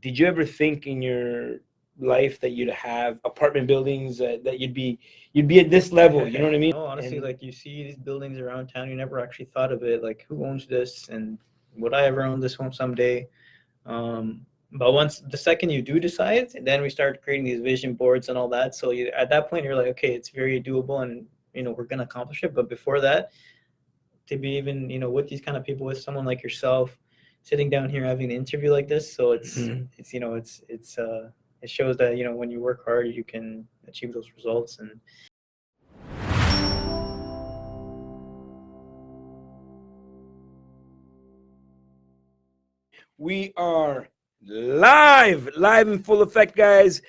Did you ever think in your life that you'd have apartment buildings, that you'd be at this level? You know what I mean? No, honestly, And like you see these buildings around town, you never actually thought of it. Like, who owns this, and would I ever own this home someday? But once the second you do decide, then we start creating these vision boards and all that. So you, at that point, you're like, okay, it's very doable, and we're gonna accomplish it. But before that, to be even with these kind of people, with someone like yourself, sitting down here having an interview like this, so Mhm. it shows that when you work hard, you can achieve those results. And We are live in full effect, guys.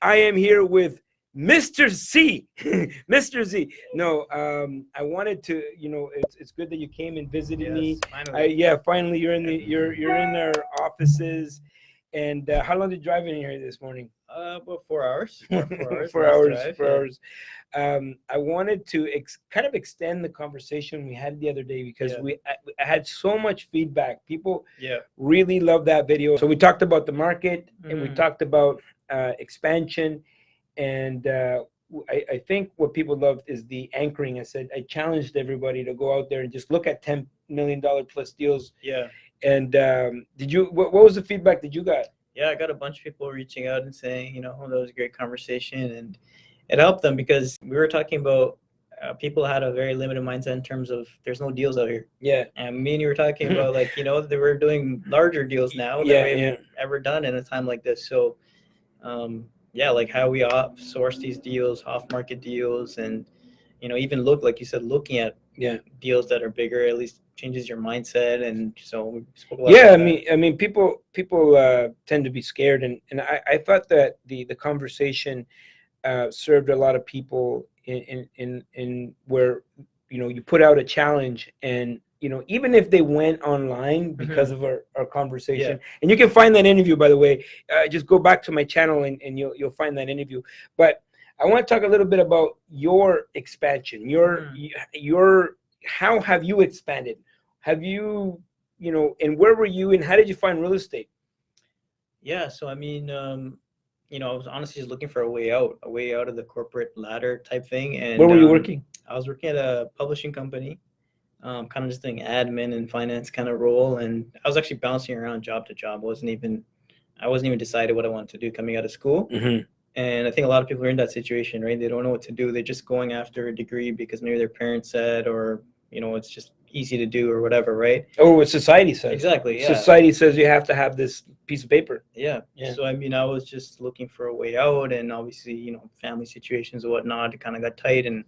I am here with Mr. Z, Mr. Z. No, I wanted to, it's good that you came and visited me. yes, finally. Yeah, finally, you're in our offices. And how long did you drive in here this morning? About 4 hours. About 4 hours. 4 hours. Nice drive. 4 hours. I wanted to kind of extend the conversation we had the other day because Yeah. I had so much feedback. People Yeah. really loved that video. So we talked about the market and we Mm. talked about expansion, and I think what people loved is the anchoring. I challenged everybody to go out there and just look at $10 million plus deals. Yeah. And did you? What was the feedback that you got? Yeah, I got a bunch of people reaching out and saying, oh, that was a great conversation, and it helped them because we were talking about people had a very limited mindset in terms of there's no deals out here. Yeah. And me and you were talking about like they were doing larger deals now than Yeah, we've yeah. ever done in a time like this. So yeah, like how we source these deals, off market deals, and even look like you said, looking at Yeah. deals that are bigger at least changes your mindset. And so we spoke a lot Yeah, about I that. mean, people tend to be scared, and I thought that the conversation served a lot of people in where you put out a challenge, and even if they went online because of our conversation. Yeah. And you can find that interview, by the way. Just go back to my channel, and you'll find that interview. But I want to talk a little bit about your expansion, your how have you expanded? Have you, and where were you, and how did you find real estate? Yeah, so I mean, I was honestly just looking for a way out of the corporate ladder type thing. Where And were you working? I was working at a publishing company, kind of just doing admin and finance kind of role. And I was actually bouncing around job to job. I wasn't even decided what I wanted to do coming out of school. Mm-hmm. And I think a lot of people are in that situation, right? They don't know what to do. They're just going after a degree because maybe their parents said, or it's just easy to do or whatever, right? Oh, what society says. Exactly. Yeah. Society says you have to have this piece of paper. Yeah. Yeah. So I mean, I was just looking for a way out, and obviously, family situations and whatnot, it kind of got tight, and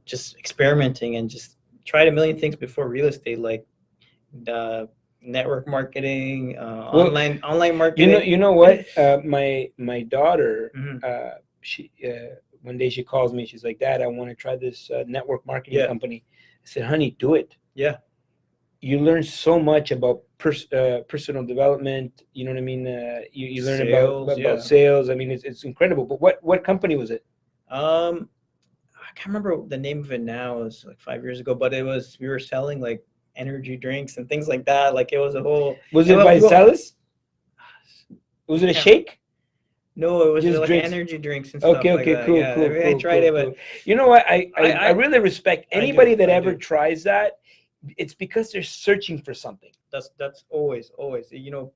just experimenting and just tried a million things before real estate, like network marketing, Well, online marketing. you know what? My daughter, Mhm. she one day she calls me. She's like, "Dad, I want to try this network marketing Yeah. company." I said, "Honey, do it. Yeah. You learn so much about personal development. You know what I mean? You learn Sales, about yeah. sales. I mean, it's incredible." But what company was it? I can't remember the name of it now. It was like 5 years ago, but we were selling like energy drinks and things like that. Like it was a whole. Was and it what- what- Visalis? Was it a can't- shake? No, it was Just like drinks. energy drinks and stuff Okay, like okay, that. cool, Yeah, cool, I mean, I cool, tried cool, it, but cool. You know what? I I really respect I do, anybody that I ever do. tries that. It's because they're searching for something. That's always.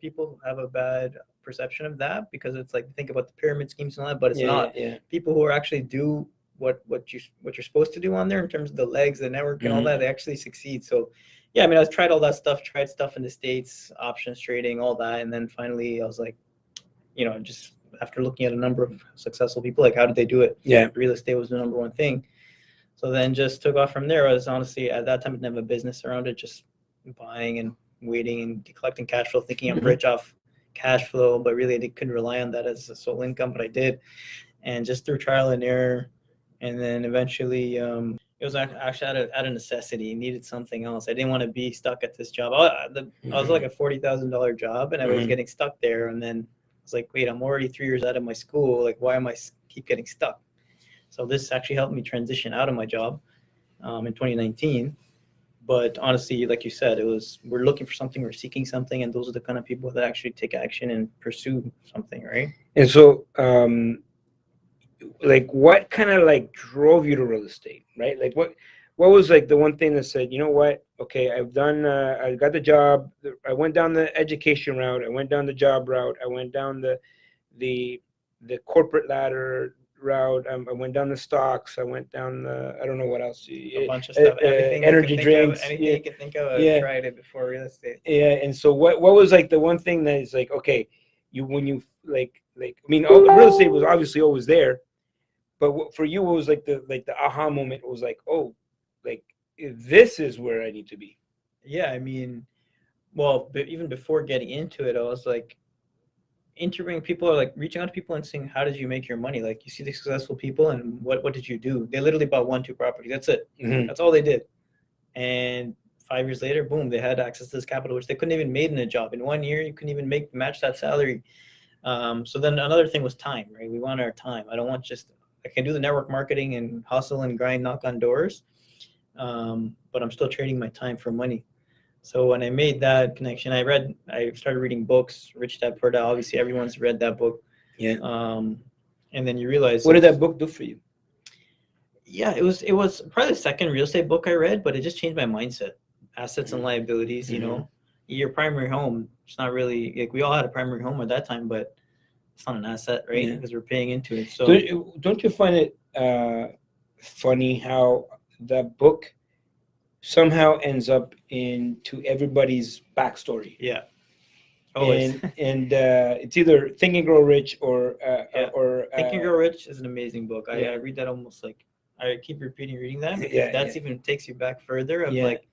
People have a bad perception of that because it's like think about the pyramid schemes and all that, but it's Yeah, not. yeah, People who are actually do what you're supposed to do on there in terms of the legs, the network, and all Mhm. that, they actually succeed. So yeah, I mean, I tried all that stuff, tried stuff in the States, options trading, all that, and then finally I was like, just after looking at a number of successful people, like how did they do it? Yeah. Real estate was the number one thing. So then just took off from there. I was honestly at that time I didn't have a business around it, just buying and waiting and collecting cash flow, thinking I'm Mhm. rich off cash flow, but really I couldn't rely on that as a sole income, but I did. And just through trial and error, and then eventually it was actually out of necessity. Needed something else. I didn't want to be stuck at this job. I was like a $40,000 job, and I was Mhm. getting stuck there. And then I was like, wait, I'm already 3 years out of my school. Like, why am I keep getting stuck? So this actually helped me transition out of my job in 2019. But honestly, like you said, we're looking for something, we're seeking something, and those are the kind of people that actually take action and pursue something, right? And so, like, what kind of like drove you to real estate, right? Like, what was like the one thing that said, you know what? Okay, I got the job. I went down the education route. I went down the job route. I went down the corporate ladder route. I went down the stocks. I went down I don't know what else. A bunch of stuff, everything energy you could drinks. think of, anything you could think of, I've Yeah. tried it before real estate. Yeah. And so what was like the one thing that is like, okay, when you I mean, all the real estate was obviously always there, but for you, what was like the aha moment? Was like, oh, like this is where I need to be. Yeah, I mean, well, but even before getting into it, I was like interviewing people, or like reaching out to people and saying, how did you make your money? Like, you see the successful people, and what did you do? They literally bought 1-2 properties. That's it. Mhm. That's all they did. And 5 years later, boom, they had access to this capital, which they couldn't even made in a job. In 1 year, you couldn't even match that salary. So then another thing was time, right? We want our time. I don't want just, I can do the network marketing and hustle and grind, knock on doors, but I'm still trading my time for money. So when I made that connection, I started reading books, Rich Dad Poor Dad. Obviously, everyone's read that book. Yeah. And then you realize, What did that book do for you? yeah, it was probably the second real estate book I read, but it just changed my mindset. Assets and liabilities, you know, your primary home. It's not really like we all had a primary home at that time, but it's not an asset, right? Yeah. Because we're paying into it. So Don't you find it funny how that book somehow ends up into everybody's backstory? yeah, always. And it's either Think and Grow Rich or Yeah. or Think and Grow Rich is an amazing book. I yeah. read that almost like I keep reading that because Yeah, that's yeah. even takes you back further of Yeah. like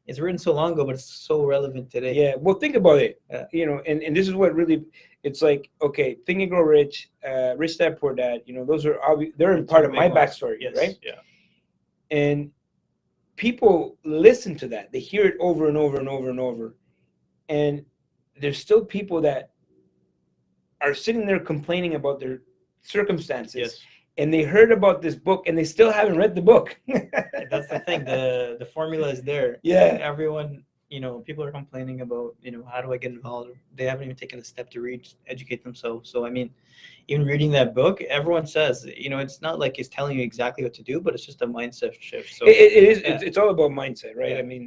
it's written so long ago, but it's so relevant today. Yeah, well, think about it. Yeah. You know, and this is what really, it's like, okay, Think and Grow Rich, Rich Dad Poor Dad. You know, those are they're part of my backstory, Yes. right? Yeah. And people listen to that; they hear it over and over and over and over, and there's still people that are sitting there complaining about their circumstances. Yes. And they heard about this book, and they still haven't read the book. That's the thing. The formula is there. Yeah. Everyone, you know, people are complaining about, you know, how do I get involved? They haven't even taken a step to read, educate themselves. So I mean, even reading that book, everyone says, you know, it's not like it's telling you exactly what to do, but it's just a mindset shift. So it is. yeah. It's all about mindset, right? Yeah. I mean,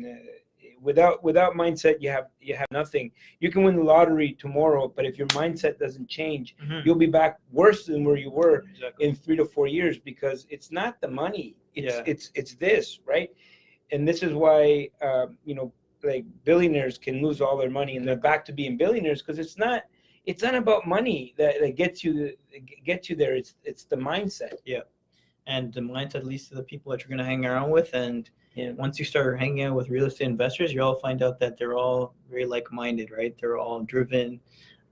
without mindset, you have nothing. You can win the lottery tomorrow, but if your mindset doesn't change, you'll be back worse than where you were in 3 to 4 years, because it's not the money. It's this, right? And this is why you know, like billionaires can lose all their money and they're back to being billionaires, because it's not about money that gets you there. It's the mindset. Yeah. And the mindset leads to the people that you're going to hang around with. And once you start hanging out with real estate investors, you all find out that they're all very like-minded, right? They're all driven.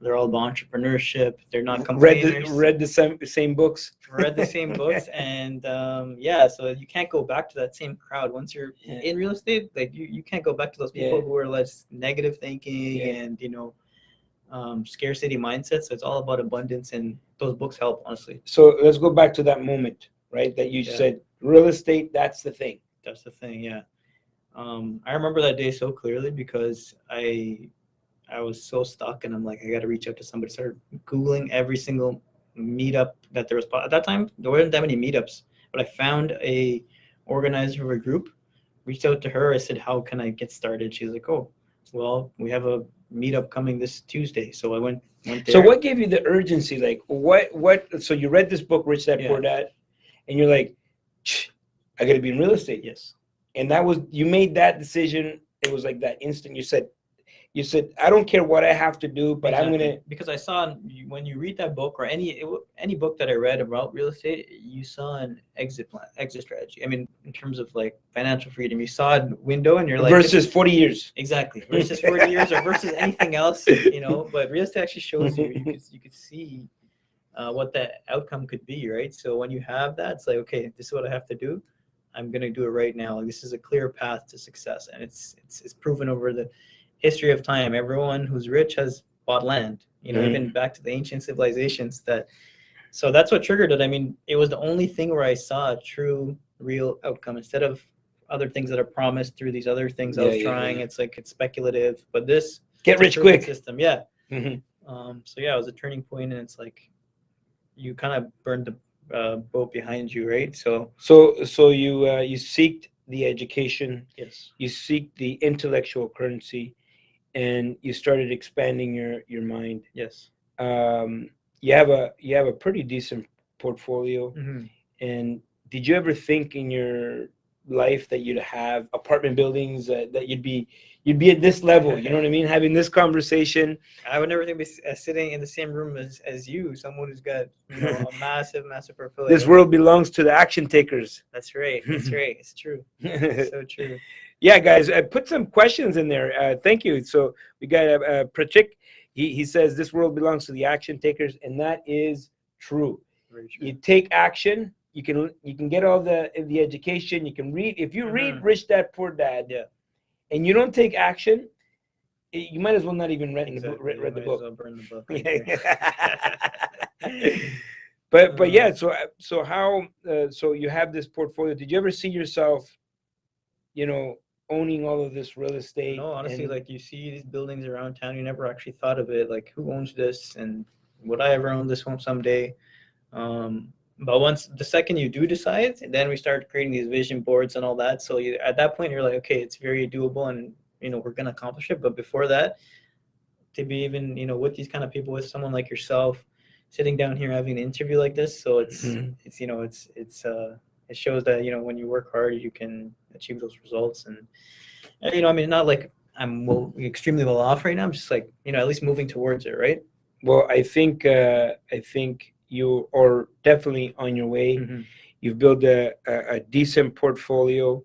They're all about entrepreneurship. They're not complainers. Read the same books. Read the same books. And yeah, so you can't go back to that same crowd. Once you're in real estate, like you can't go back to those people who are less negative thinking and, you know, scarcity mindset. So it's all about abundance, and those books help, honestly. So let's go back to that moment, right? That you said real estate, that's the thing. That's the thing, yeah. I remember that day so clearly because I was so stuck, and I'm like, I got to reach out to somebody. Started Googling every single meetup that there was. At that time, there weren't that many meetups, but I found a organizer of a group, reached out to her. I said, how can I get started? She's like, oh, well, we have a meetup coming this Tuesday. So I went there. So what gave you the urgency? Like what, so you read this book, Rich Dad Poor Dad, and you're like, I got to be in real estate. Yes. And that was, you made that decision. It was like that instant. You said, I don't care what I have to do, but I'm going to. Because I saw when you read that book or any book that I read about real estate, you saw an exit plan, exit strategy. I mean, in terms of like financial freedom, you saw a window and you're like. Versus 40 years. Exactly. Versus 40 years or versus anything else, you know, but real estate actually shows you could see what that outcome could be, right? So when you have that, it's like, okay, this is what I have to do. I'm going to do it right now. Like, this is a clear path to success. And it's proven over the history of time. Everyone who's rich has bought land, you know, even back to the ancient civilizations. So that's what triggered it. I mean, it was the only thing where I saw a true, real outcome. Instead of other things that are promised through these other things I Yeah, was yeah, trying. yeah. It's like it's speculative, but this Get it's a rich proven quick. system. Yeah. Mhm. So yeah, it was a turning point, and it's like you kind of burned the boat behind you, right? So So you seeked the education, yes, you seek the intellectual currency, and you started expanding your mind. yes. You have a pretty decent portfolio. Hmm. And did you ever think in your life that you'd have apartment buildings, that you'd be at this level? You know what I mean? Having this conversation. I would never think be sitting in the same room as you, someone who's got a massive This portfolio. world belongs to the action takers. That's right. That's right. It's true. It's so true. Yeah, guys, put some questions in there. Thank you. So we got Pratik. He says this world belongs to the action takers, and that is true. Very true. You take action. You can get all the education. You can read. If you read Mhm. Rich Dad Poor Dad, Yeah. and you don't take action, you might as well not even read the book. Exactly. Read the Might as book. well burn the book right there. But yeah. So how? So you have this portfolio. Did you ever see yourself, owning all of this real estate? No, honestly, And like you see these buildings around town, you never actually thought of it. Like, who owns this, and would I ever own this home someday? But once the second you do decide, then we start creating these vision boards and all that. So at that point, you're like, okay, it's very doable, and we're gonna accomplish it. But before that, to be even with these kind of people, with someone like yourself, sitting down here having an interview like this, so Mhm. it shows that when you work hard, you can achieve those results. And I mean, not like I'm extremely well off right now. I'm just like at least moving towards it, right? Well, I think you are definitely on your way. Mm-hmm. You've built a decent portfolio.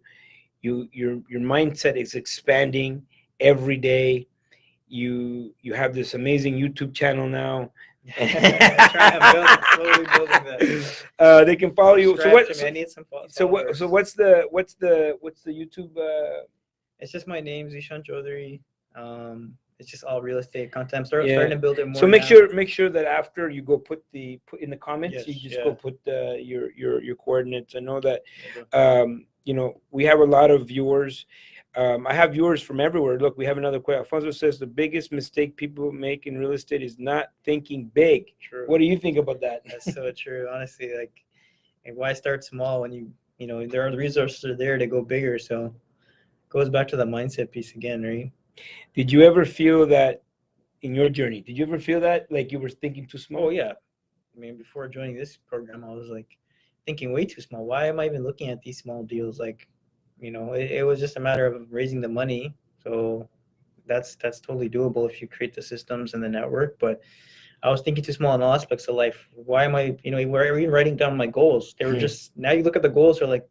Your mindset is expanding every day. You have this amazing YouTube channel now. I'm slowly building that. They can follow you. So what? Scratch me. I need some So followers. what's the YouTube? It's just my name, Zeshan Choudhry. It's just all real estate content. I'm Yeah. starting to build it more. So now. make sure that after you go put in the comments, Yes, you just yeah. go put your coordinates. I know that Okay. we have a lot of viewers. I have viewers from everywhere. Look, we have another question. Alfonso says the biggest mistake people make in real estate is not thinking big. True. What do you think about that? That's so true. Honestly, like why start small when there are the resources are there to go bigger. So it goes back to the mindset piece again, right? Did you ever feel that in your journey? Did you ever feel that like you were thinking too small? Oh yeah. I mean, before joining this program, I was like thinking way too small. Why am I even looking at these small deals? Like, it was just a matter of raising the money. So that's totally doable if you create the systems and the network. But I was thinking too small in all aspects of life. Why am I, were even writing down my goals? They were just, now you look at the goals, they're like,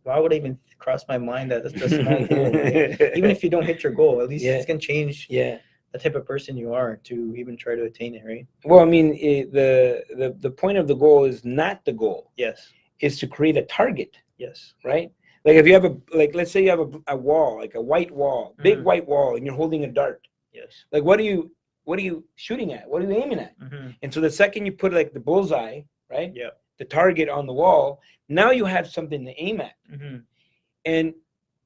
why would I even cross my mind that that's a small goal, right? Even if you don't hit your goal, at least Yeah. it's going to change Yeah. the type of person you are to even try to attain it, right? Well, I mean, the point of the goal is not the goal. Yes. Is to create a target, Yes. right? Like if you have let's say you have a wall, like a white wall, big Mhm. white wall, and you're holding a dart. Yes. Like what are you shooting at? What are you aiming at? Mm-hmm. And so the second you put like the bullseye, right? Yeah. The target on the wall, now you have something to aim at. Mm-hmm. And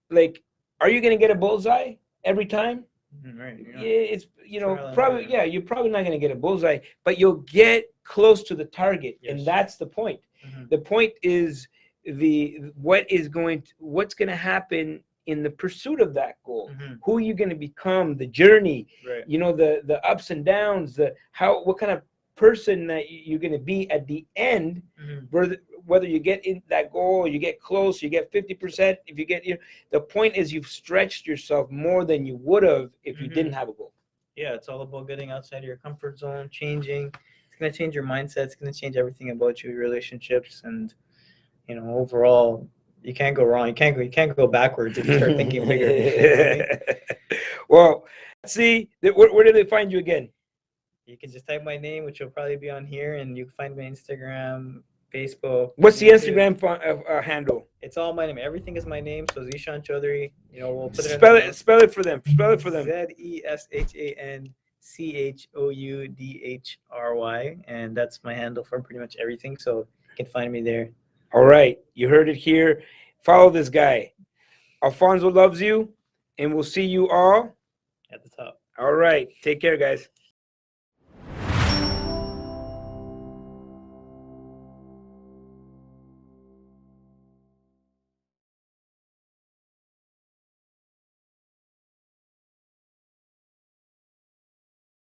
like, are you gonna get a bullseye every time? Mm-hmm. Right. Yeah, it's Trial and probably error. yeah, you're probably not gonna get a bullseye, but you'll get close to the target, Yes. and that's the point. Mm-hmm. The point is what's gonna happen in the pursuit of that goal. Mm-hmm. Who you're gonna become, the journey, Right. the ups and downs, what kind of person that you're gonna be at the end. Mm-hmm. Whether you get in that goal or you get close, you get 50%. If you get, the point is you've stretched yourself more than you would have if you Mhm. didn't have a goal. Yeah, it's all about getting outside of your comfort zone, changing. It's gonna change your mindset. It's gonna change everything about you, your relationships, and overall, you can't go wrong. You can't go backwards if you start thinking bigger. Right? Well, see, where do they find you again? You can just type my name, which will probably be on here, and you can find me on Instagram, Facebook. What's the YouTube. Instagram handle? It's all my name. Everything is my name. So Zeshan Choudhry. We'll put it. Spell it for them. Spell it for them. ZESHANCHOUDHRY, and that's my handle for pretty much everything. So you can find me there. All right, you heard it here. Follow this guy. Alfonso loves you, and we'll see you all. At the top. All right. Take care, guys.